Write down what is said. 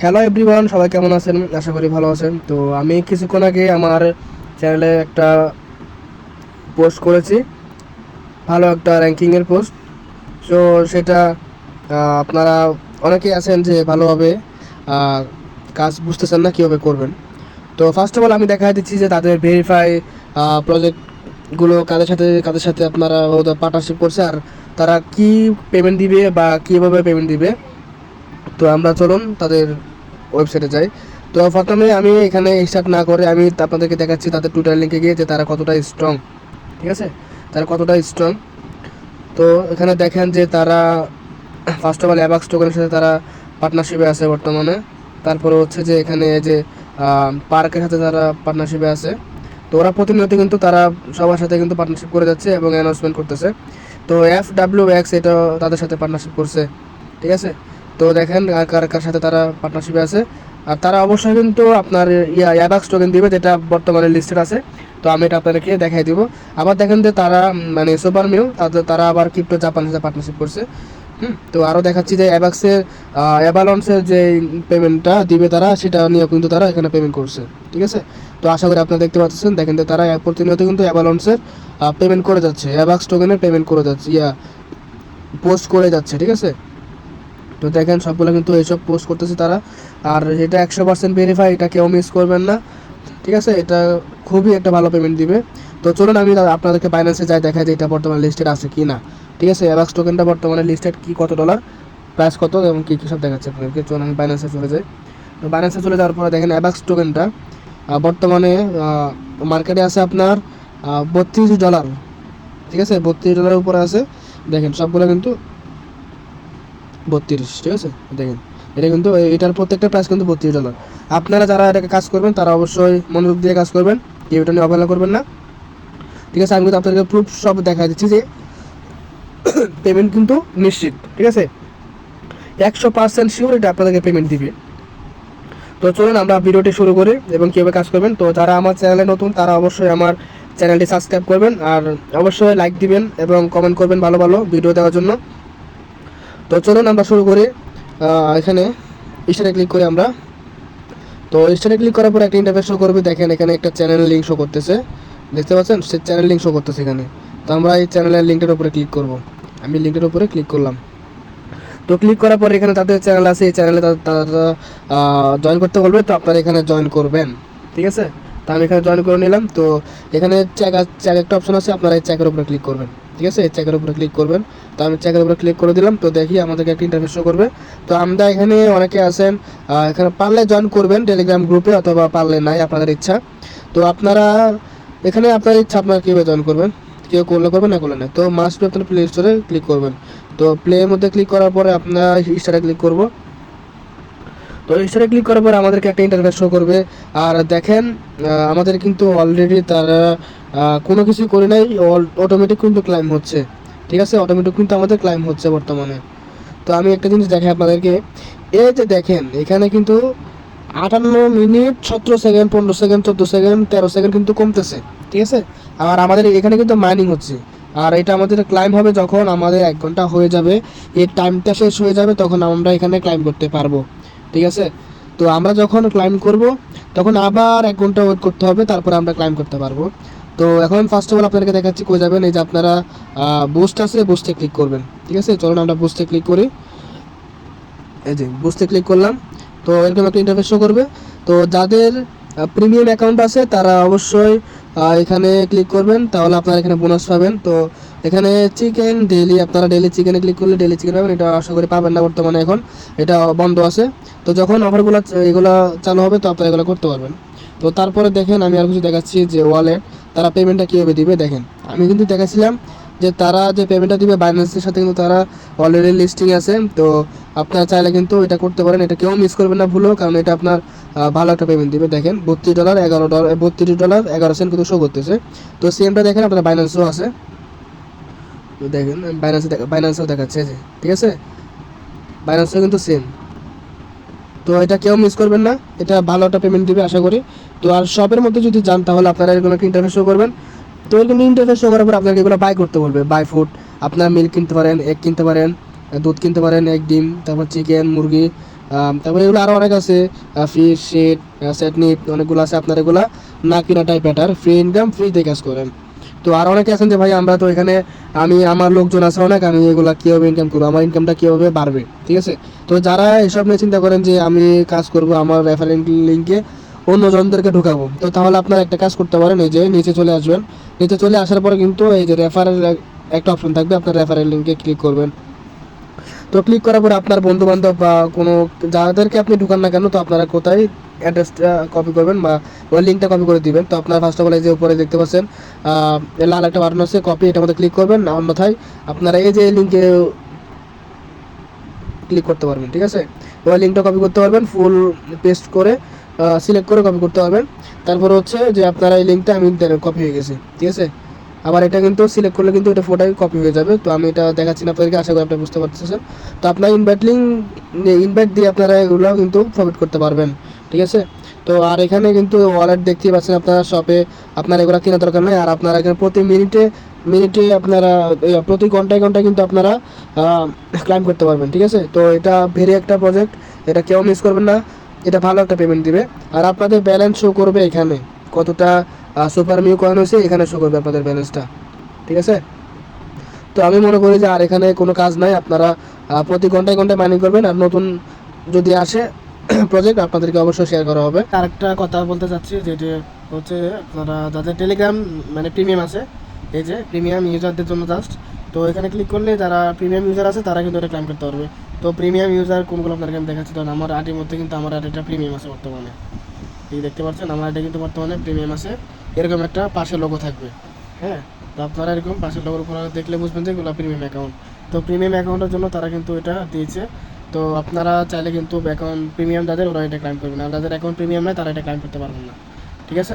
Hello everyone, সবাই কেমন আছেন? আশা করি ভালো আছেন। তো আমি কিছুক্ষণ আগে আমার চ্যানেলে একটা পোস্ট করেছি, ভালো একটা র্যাঙ্কিংয়ের পোস্ট। তো সেটা আপনারা অনেকেই আছেন যে ভালোভাবে আহ, কাজ বুঝতেছেন না কীভাবে করবেন। তো ফার্স্ট অফ অল আমি দেখা দিচ্ছি যে তাদের ভেরিফাই প্রজেক্টগুলো কাদের সাথে আপনারা ওদের পার্টনারশিপ করছে, আর তারা কি পেমেন্ট দিবে বা কীভাবে পেমেন্ট দিবে। তো আমরা চলুন তাদের ওয়েবসাইটে যাই। তো প্রথমে আমি এখানে স্টার্ট না করে আমি আপনাদেরকে দেখাচ্ছি তাদের টুইটার লিঙ্কে গিয়ে যে তারা কতটা স্ট্রং, ঠিক আছে, তারা কতটা স্ট্রং। তো এখানে দেখেন যে তারা ফার্স্ট অফ অল অ্যাবাক্স টোকেনের সাথে তারা পার্টনারশিপে আছে বর্তমানে। তারপরে হচ্ছে যে এখানে যে পার্কের সাথে তারা পার্টনারশিপে আছে। তো ওরা প্রতিনিয়ত কিন্তু তারা সবার সাথে কিন্তু পার্টনারশিপ করে যাচ্ছে এবং অ্যানাউন্সমেন্ট করতেছে। তো FWX এটা তাদের সাথে পার্টনারশিপ করছে, ঠিক আছে। তো দেখেন আর কার কার সাথে তারা পার্টনারশিপে আছে। আর তারা অবশ্যই কিন্তু আপনার অ্যাবাক্স টোকেন দিবে, যেটা বর্তমানে লিস্টেড আছে। তো আমি এটা আপনাদেরকে দেখাই দিব। আবার দেখেন যে তারা মানে সুপার মিউ তারা আবার ক্রিপ্টো জাপানের সাথে পার্টনারশিপ করছে। তো আরও দেখাচ্ছি যে অ্যাবাক্সের অ্যাবালন্সের যে পেমেন্টটা দিবে তারা, সেটা নিয়েও কিন্তু তারা এখানে পেমেন্ট করছে, ঠিক আছে। তো আশা করি আপনারা দেখতে পাচ্ছেন, দেখেন যে তারা প্রতিনিয়ত কিন্তু অ্যাবালন্সের পেমেন্ট করে যাচ্ছে, অ্যাবাক্স টোকেনের পেমেন্ট করে যাচ্ছে, পোস্ট করে যাচ্ছে, ঠিক আছে। তো দেখেন সবগুলো কিন্তু এইসব পোস্ট করতেছে তারা। আর এটা 100% ভেরিফাই, এটা কেউ মিস করবেন না, ঠিক আছে। এটা খুবই একটা ভালো পেমেন্ট দিবে। তো চলুন আমি আপনাদেরকে বাইন্যান্সে যাই, দেখা যায় এটা বর্তমানে লিস্টেড আছে কি না, ঠিক আছে। অ্যাবাক্স টোকেনটা বর্তমানে লিস্টেড কি, কত ডলার, প্রাইস কত এবং কী কী সব দেখাচ্ছে আপনাদেরকে। চলুন আমি বাইন্যান্সে চলে যাই। তো বাইন্যান্সে চলে যাওয়ার পরে দেখেন অ্যাবাক্স টোকেনটা বর্তমানে মার্কেটে আছে আপনার $32, ঠিক আছে। $32 উপরে আছে। দেখেন সবগুলো কিন্তু 32, ঠিক আছে। দেখেন এটা কিন্তু এটার প্রত্যেকটা প্রাইস কিন্তু $32। আপনারা যারা এটাকে কাজ করবেন তারা অবশ্যই মনোযোগ দিয়ে কাজ করবেন, এটা নিয়ে অবহেলা করবেন না, ঠিক আছে। আমি কিন্তু আপনাদেরকে প্রুফ সব দেখা দিচ্ছি যে পেমেন্ট কিন্তু নিশ্চিত, ঠিক আছে। 100% শিওর এটা আপনাদেরকে পেমেন্ট দিবে। তো চলুন আমরা ভিডিওটি শুরু করি এবং কীভাবে কাজ করবেন। তো যারা আমার চ্যানেলে নতুন তারা অবশ্যই আমার চ্যানেলটি সাবস্ক্রাইব করবেন, আর অবশ্যই লাইক দিবেন এবং কমেন্ট করবেন ভালো ভালো ভিডিও দেওয়ার জন্য। তো চলুন আমরা শুরু করি। এখানে স্টারে ক্লিক করি আমরা। তো স্টারে ক্লিক করার পর একটা ইন্টারফেস শো করবে। দেখেন এখানে একটা চ্যানেল লিঙ্ক শো করতেছে, দেখতে পাচ্ছেন, সে চ্যানেল লিঙ্ক শো করতেছে এখানে। তো আমরা এই চ্যানেলের লিঙ্কটার উপরে ক্লিক করব। আমি লিঙ্কের উপরে ক্লিক করলাম। তো ক্লিক করার পর এখানে তাদের চ্যানেল আছে, এই চ্যানেলে তারা জয়েন করতে বলবে। তো আপনারা এখানে জয়েন করবেন, ঠিক আছে। তো আমি এখানে জয়েন করে নিলাম। তো এখানে চেক একটা অপশন আছে, আপনারা এই চেকের উপরে ক্লিক করবেন, ঠিক আছে। এই চেকের উপরে ক্লিক করবেন। তো আমি চেকের উপরে ক্লিক করে দিলাম। তো দেখি আমাদেরকে একটা ইন্টারফেস শো করবে। তো আমরা এখানে অনেকে আছেন, এখানে পারলে জয়েন করবেন টেলিগ্রাম গ্রুপে, অথবা পারলে নাই, আপনাদের ইচ্ছা। তো আপনারা এখানে আপনার ইচ্ছা, আপনারা কীভাবে জয়েন করবেন, কেউ করলে করবেন, না করলে না। তো মাস্ট বি আপনার প্লে স্টোরে ক্লিক করবেন। তো প্লের মধ্যে ক্লিক করার পরে আপনার স্টারে ক্লিক করব। তো স্টারে ক্লিক করার পরে আমাদেরকে একটা ইন্টারফেস শো করবে। আর দেখেন আমাদের কিন্তু অলরেডি তারা কোনো কিছু করে নাই, অটোমেটিক কিন্তু ক্লাইম হচ্ছে, ঠিক আছে। অটোমেটিক কিন্তু আমাদের ক্লাইম হচ্ছে বর্তমানে। তো আমি একটা জিনিস দেখাই আপনাদেরকে, এই যে দেখেন এখানে কিন্তু 58 minute 17 second, 15 second, 14 second, 13 second কিন্তু কমতেছে, ঠিক আছে। আর আমাদের এখানে কিন্তু মাইনিং হচ্ছে। আর এটা আমাদের ক্লাইম হবে যখন আমাদের 1 ঘন্টা হয়ে যাবে, এই টাইমটা শেষ হয়ে যাবে, তখন আমরা এখানে ক্লাইম করতে পারবো, ঠিক আছে। তো আমরা যখন ক্লাইম করব তখন আবার 1 ঘন্টা ওয়েট করতে হবে, তারপরে আমরা ক্লাইম করতে পারবো। তো এখন ফার্স্ট অফ অল আপনাদেরকে দেখাচ্ছি কই যাবেন। এই যে আপনারা বুস্ট আছে, বুস্টে ক্লিক করবেন, ঠিক আছে। চলুন আমরা বুস্টে ক্লিক করি। এই যে বুস্টে ক্লিক করলাম। তো এরকম একটা ইন্টারফেস শো করবে। তো যাদের প্রিমিয়াম অ্যাকাউন্ট আছে তারা অবশ্যই এখানে ক্লিক করবেন, তাহলে আপনারা এখানে বোনাস পাবেন। তো এখানে চিকেন ডেলি, আপনারা ডেলি চিকেনে ক্লিক করলে ডেলি চিকেন পাবেন। এটা আশা করি পাবেন না বর্তমানে, এখন এটা বন্ধ আছে। তো যখন অফারগুলো এগুলো চালু হবে তো আপনারা এগুলো করতে পারবেন। তো তারপরে দেখেন আমি আর কিছু দেখাচ্ছি যে ওয়ালেট, তারা পেমেন্টটা কীভাবে দিবে। দেখেন আমি কিন্তু দেখাচ্ছিলাম যে তারা যে পেমেন্টটা দিবে বাইন্যান্সের সাথে কিন্তু তারা অলরেডি লিস্টিং আছে। তো আপনারা চাইলে কিন্তু এটা করতে পারেন, এটা কেউ মিস করবেন না ভুলেও, কারণ এটা আপনার ভালো একটা পেমেন্ট দিবে। দেখেন $32.11 কিন্তু শো করতেছে। তো সেমটা দেখেন আপনার বাইন্যান্সও আছে। তো দেখেন বাইন্যান্সেও দেখাচ্ছে যে, ঠিক আছে, বাইন্যান্সও কিন্তু সেম। তো এটা কেউ মিস করবেন না, এটা ভালো একটা পেমেন্ট দিবে আশা করি। তো আর শপের মধ্যে যদি যান তাহলে আপনারা এরকম একটা ইন্টারফেস শো করবেন। তো এরকম ইন্টারফেস শো করার পর আপনাকে এগুলো বাই করতে বলবে, বাই ফুড। আপনারা মিল্ক কিনতে পারেন, এগ কিনতে পারেন, দুধ কিনতে পারেন, এগ, ডিম, তারপর চিকেন, মুরগি, তারপরে এগুলো আরও অনেক আছে, ফিশ শিট, সেটনিট, অনেকগুলো আছে। আপনার এগুলা না কিনা টাইপ ব্যাটার, ফ্রি ইনকাম, ফ্রিতে কাজ করেন। তো আর অনেকে আছেন যে ভাই আমরা তো এখানে, আমার লোকজন আছে অনেক, আমি এগুলা কীভাবে ইনকাম করবো, আমার ইনকামটা কীভাবে বাড়বে, ঠিক আছে। তো যারা এসব নিয়ে চিন্তা করেন যে আমি কাজ করব আমার রেফারেল লিঙ্কে অন্য জনদেরকে ঢুকাবো, তো তাহলে আপনারা একটা কাজ করতে পারেন, এই যে নিচে চলে আসবেন। নিচে চলে আসার পরে কিন্তু এই যে রেফারেল একটা অপশন থাকবে, আপনার রেফারেল লিঙ্কে ক্লিক করবেন। তো ক্লিক করার পরে আপনার বন্ধু বান্ধব বা কোনো যাদেরকে আপনি ঢুকান না কেন, তো আপনারা কোথায় অ্যাড্রেসটা কপি করবেন বা ওই লিঙ্কটা কপি করে দিবেন। তো আপনার ফার্স্ট অফ অল এই যে উপরে দেখতে পাচ্ছেন লাল একটা বাটন আছে, কপি, এটার মধ্যে ক্লিক করবেন। অন্যথায় আপনারা এই যে লিঙ্কে ক্লিক করতে পারবেন, ঠিক আছে। ওই লিঙ্কটা কপি করতে পারবেন, ফুল পেস্ট করে সিলেক্ট করে কপি করতে পারবেন। তারপর হচ্ছে যে আপনারা এই লিঙ্কটা আমি কপি হয়ে গেছে, ঠিক আছে। আবার এটা কিন্তু সিলেক্ট করলে কিন্তু এটা ফটোই কপি হয়ে যাবে। তো আমি এটা দেখাচ্ছি না আপনাদেরকে, আশা করি আপনি বুঝতে পারতেছেন। তো আপনার ইনভাইট দিয়ে আপনারা এগুলো কিন্তু ফরওয়ার্ড করতে পারবেন, ঠিক আছে। তো আর এখানে কিন্তু ওয়ালেট দেখতেই পাচ্ছেন আপনারা, শপে আপনার এগুলো কেনা দরকার নেই। আর আপনারা এখানে প্রতি মিনিটে মিনিটে আপনারা প্রতি ঘন্টায় ঘন্টায় কিন্তু আপনারা ক্লাইম করতে পারবেন, ঠিক আছে। তো এটা ভেরি একটা প্রজেক্ট, এটা কেউ মিস করবেন না, এটা ভালো একটা পেমেন্ট দিবে। আর আপনাদের ব্যালেন্স শো করবে এখানে, কতটা সুপার মিউ কয়েন হয়েছে এখানে শো করবে আপনাদের ব্যালেন্সটা, ঠিক আছে। তো আমি মনে করি যে আর এখানে কোনো কাজ নাই, আপনারা প্রতি ঘন্টায় ঘন্টায় মাইনিং করবেন। আর নতুন যদি আসে প্রজেক্ট আপনাদেরকে অবশ্যই শেয়ার করা হবে। আরেকটা কথা বলতে চাচ্ছি, যেটি হচ্ছে আপনারা যাদের টেলিগ্রাম মানে প্রিমিয়াম আছে, এই যে প্রিমিয়াম ইউজারদের জন্য জাস্ট, তো এখানে ক্লিক করলে যারা প্রিমিয়াম ইউজার আছে তারা কিন্তু এটা ক্লাইম করতে পারবে। তো প্রিমিয়াম ইউজার কোনগুলো আপনাদেরকে আমি দেখাচ্ছি। কারণ আমার আইডির মধ্যে কিন্তু আমার আইডিটা প্রিমিয়াম আছে বর্তমানে, এই দেখতে পাচ্ছেন আমার আইডি কিন্তু বর্তমানে প্রিমিয়াম আছে। এরকম একটা পাশে লোগো থাকবে, হ্যাঁ। তো আপনারা এরকম পাশের লোগোর উপর দেখলে বুঝবেন যে এগুলো প্রিমিয়াম অ্যাকাউন্ট। তো প্রিমিয়াম অ্যাকাউন্টের জন্য তারা কিন্তু এটা দিয়েছে। তো আপনারা চাইলে কিন্তু অ্যাকাউন্ট প্রিমিয়াম যাদের, ওরা এটা ক্লাইম করবেন। আর যাদের অ্যাকাউন্ট প্রিমিয়াম নয় তারা এটা ক্লাইম করতে পারবেন না, ঠিক আছে।